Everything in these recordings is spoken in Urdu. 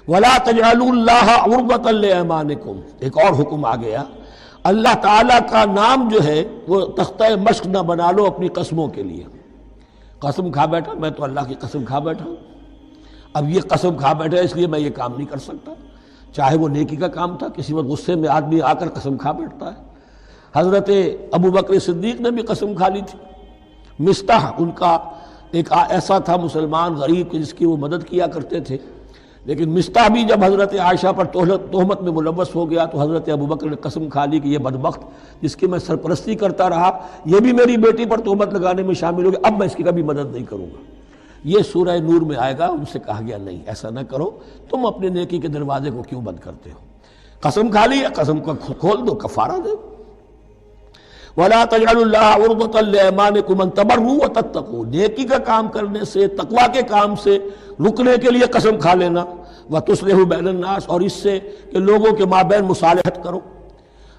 وَلَا تَجْعَلُوا اللَّهَ عُرْضَةً لِأَيْمَانِكُمْ، ایک اور حکم آ گیا، اللہ تعالیٰ کا نام جو ہے وہ تختہ مشق نہ بنا لو اپنی قسموں کے لیے۔ قسم کھا بیٹھا میں تو اللہ کی قسم کھا بیٹھا ہوں، اب یہ قسم کھا بیٹھا اس لیے میں یہ کام نہیں کر سکتا، چاہے وہ نیکی کا کام تھا، کسی وقت غصے میں آدمی آ کر قسم کھا بیٹھتا ہے۔ حضرت ابو بکر صدیق نے بھی قسم کھا لی تھی۔ مستح ان کا ایک ایسا تھا مسلمان غریب کہ جس کی وہ مدد کیا کرتے تھے، لیکن مستح بھی جب حضرت عائشہ پر تہمت میں ملوث ہو گیا تو حضرت ابو بکر نے قسم کھا لی کہ یہ بدبخت جس کی میں سرپرستی کرتا رہا یہ بھی میری بیٹی پر تہمت لگانے میں شامل ہو گیا، اب میں اس کی کبھی مدد نہیں کروں گا۔ یہ سورہ نور میں آئے گا، ان سے کہا گیا نہیں ایسا نہ کرو، تم اپنے نیکی کے دروازے کو کیوں بند کرتے ہو؟ قسم کھا لی، قسم کو کھول دو، کفارہ دو۔ وَلَا تَجْعَلُوا اللَّهَ عُرْضَةً لِأَيْمَانِكُمْ أَن تَبَرُّوا وَتَتَّقُوا، نیکی کا کام کرنے سے، تقویٰ کے کام سے رکنے کے لیے قسم کھا لینا، وَتُصْلِحُوا بَيْنَ النَّاسِ، اور اس سے کہ لوگوں کے مابین مصالحت کرو۔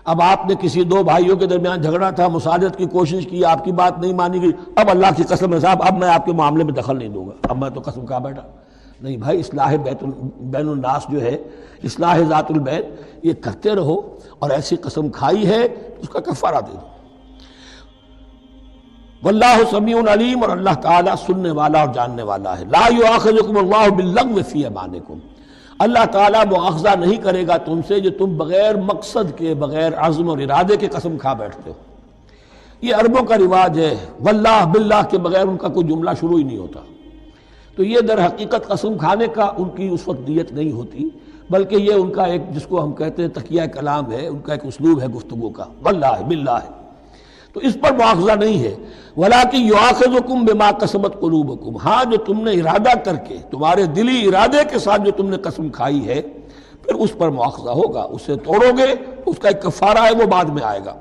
اب آپ نے کسی دو بھائیوں کے درمیان جھگڑا تھا، مصالحت کی کوشش کی، آپ کی بات نہیں مانی گئی، اب اللہ کی قسم ہے صاحب اب میں آپ کے معاملے میں دخل نہیں دوں گا، اب میں تو قسم کھا بیٹھا۔ نہیں بھائی، اصلاح بین الناس جو ہے، اصلاح ذات البین، یہ کرتے رہو، اور ایسی قسم کھائی ہے اس کا کفارہ دے دو۔ واللہ سمیع علیم، اور اللہ تعالیٰ سننے والا اور جاننے والا ہے۔ لا یؤاخذکم اللہ باللغو فی ایمانکم، اللہ تعالیٰ مؤاخذہ نہیں کرے گا تم سے جو تم بغیر مقصد کے، بغیر عزم اور ارادے کے قسم کھا بیٹھتے ہو۔ یہ عربوں کا رواج ہے، واللہ باللہ کے بغیر ان کا کوئی جملہ شروع ہی نہیں ہوتا، تو یہ در حقیقت قسم کھانے کا ان کی اس وقت نیت نہیں ہوتی، بلکہ یہ ان کا ایک جس کو ہم کہتے ہیں تقیہ کلام ہے، ان کا ایک اسلوب ہے گفتگو کا، واللہ باللہ، تو اس پر مؤاخذہ نہیں ہے۔ وَلَٰكِن يُؤَاخِذُكُم بِمَا كَسَبَتْ قُلُوبُكُم، ہاں جو تم نے ارادہ کر کے، تمہارے دلی ارادے کے ساتھ جو تم نے قسم کھائی ہے، پھر اس پر مؤاخذہ ہوگا، اسے توڑو گے، اس کا ایک کفارہ ہے، وہ بعد میں آئے گا۔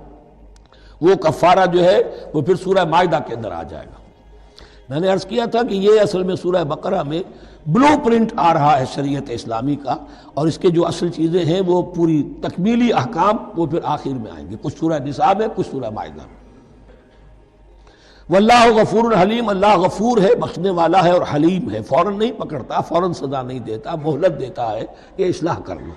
وہ کفارہ جو ہے وہ پھر سورہ مائدہ کے اندر آ جائے گا۔ میں نے عرض کیا تھا کہ یہ اصل میں سورہ بقرہ میں بلو پرنٹ آ رہا ہے شریعت اسلامی کا، اور اس کے جو اصل چیزیں ہیں وہ پوری تکمیلی احکام وہ پھر آخر میں آئیں گے، کچھ سورہ نساء میں، کچھ سورہ مائدہ میں۔ واللہ غفور حلیم، اللہ غفور ہے، بخشنے والا ہے اور حلیم ہے، فوراً نہیں پکڑتا، فوراً سزا نہیں دیتا، مہلت دیتا ہے کہ اصلاح کر لو۔